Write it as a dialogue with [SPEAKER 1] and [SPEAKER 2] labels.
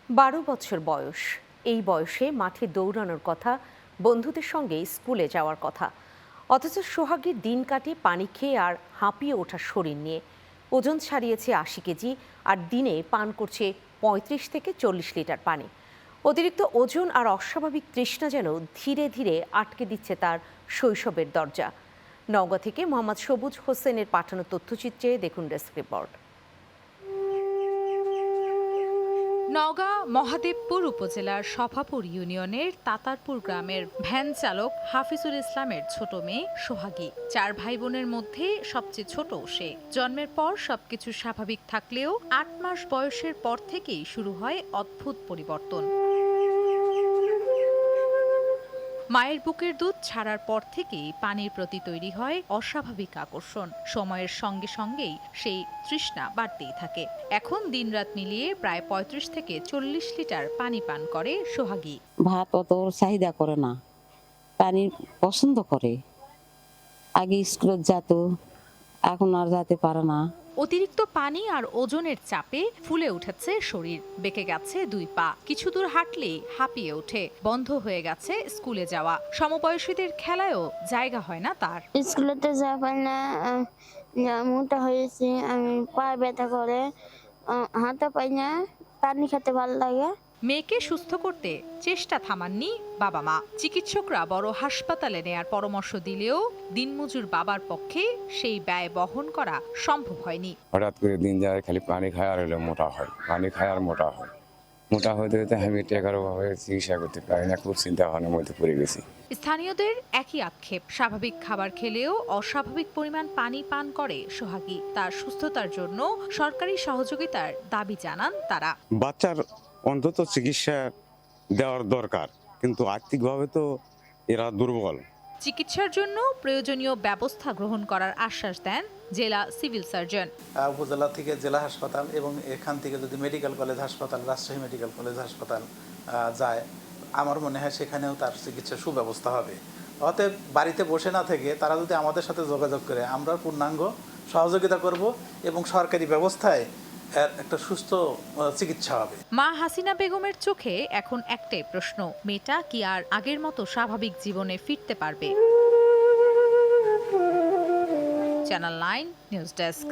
[SPEAKER 1] 12 বছর বয়স। এই বয়সে মাঠে দৌড়ানোর কথা, বন্ধুদের সঙ্গে স্কুলে যাওয়ার কথা, অথচ সোহাগীর দিন কাটে পানি খেয়ে আর হাঁপিয়ে ওঠা শরীর নিয়ে। ওজন ছাড়িয়েছে 80 কেজি আর দিনে পান করছে 35 থেকে 40 লিটার পানি। অতিরিক্ত ওজন আর অস্বাভাবিক তৃষ্ণা যেন ধীরে ধীরে আটকে দিচ্ছে তার শৈশবের দরজা। নওগাঁ থেকে মোহাম্মদ সবুজ হোসেনের পাঠানো তথ্যচিত্রে দেখুন ডেস্ক রিপোর্ট।
[SPEAKER 2] নওগাঁ মহাদেবপুর উপজেলার সফাপুর ইউনিয়নের তাতারপুর গ্রামের ভ্যান চালক হাফিজুল ইসলামের ছোট মেয়ে সোহাগী। 4 ভাই বোনের মধ্যে সবচেয়ে ছোট সে। জন্মের পর সবকিছু স্বাভাবিক থাকলেও 8 মাস বয়সের পর থেকেই শুরু হয় অদ্ভুত পরিবর্তন। মায়ের বুকের দুধ ছাড়ার পর থেকেই পানির প্রতি তৈরি হয় অস্বাভাবিক আকর্ষণ। সময়ের সঙ্গে সঙ্গেই সেই তৃষ্ণা বাড়তেই থাকে। এখন দিনরাত মিলিয়ে প্রায় 35 থেকে 40 লিটার পানি পান করে সোহাগী।
[SPEAKER 3] ভাত অত চাহিদা করে না, পানি পছন্দ করে। আগে স্কুলে যেত, এখন আর যেতে পারে না।
[SPEAKER 2] অতিরিক্ত পানি আর ওজনের চাপে ফুলে উঠেছে শরীর, বেঁকে গেছে 2 পা। কিছু দূর হাঁটলেই হাঁপিয়ে ওঠে। বন্ধ হয়ে গেছে স্কুলে যাওয়া। সমবয়সীদের খেলায়ও জায়গা হয় না তার।
[SPEAKER 4] স্কুলেতে যাওয়া পারি না, মোটা হয়েছি, আমি পা ব্যথা করে, হাঁটা পাই না, পানি খেতে ভালো লাগে।
[SPEAKER 2] মেয়েকে সুস্থ করতে চেষ্টা থামাননি বাবা মা। চিকিৎসকরা বড় হাসপাতালে নেয়ার পরামর্শ দিলেও দিনমজুর বাবার পক্ষে সেই ব্যয় বহন করা সম্ভব হয়নি।
[SPEAKER 5] হঠাৎ করে দিন যায়, খালি পানি খায় আর হলে মোটা হয়, পানি খায় আর মোটা হয়। মোটা হতে হতে আমি টাকার অভাবে চিকিৎসা করতে পারি না, খুব চিন্তা ভাবনার মধ্যে পড়ে গেছি।
[SPEAKER 2] স্থানীয়দের একই আক্ষেপ, স্বাভাবিক খাবার খেলেও অস্বাভাবিক পরিমাণ পানি পান করে সোহাগী। তার সুস্থতার জন্য সরকারি সহযোগিতার দাবি জানান তারা।
[SPEAKER 6] বাচ্চার অন্তত চিকিৎসা দেওয়ার দরকার, কিন্তু আর্থিকভাবে তো এরা দুর্বল।
[SPEAKER 2] চিকিৎসার জন্য প্রয়োজনীয় ব্যবস্থা গ্রহণ করার আশ্বাস দেন জেলা সিভিল সার্জন।
[SPEAKER 7] উপজেলা থেকে জেলা হাসপাতাল এবং এখান থেকে যদি মেডিকেল কলেজ হাসপাতাল, রাজশাহী মেডিকেল কলেজ হাসপাতাল যায়, আমার মনে হয় সেখানেও তার চিকিৎসার সুব্যবস্থা হবে। অতএব বাড়িতে বসে না থেকে তারা যদি আমাদের সাথে যোগাযোগ করে, আমরা পূর্ণাঙ্গ সহযোগিতা করব এবং সরকারি ব্যবস্থায় একটা সুস্থ চিকিৎসা হবে।
[SPEAKER 2] মা হাসিনা বেগমের চোখে এখন একটাই প্রশ্ন, মেয়েটা কি আর আগের মতো স্বাভাবিক জীবনে ফিরতে পারবে? Channel 9 news desk.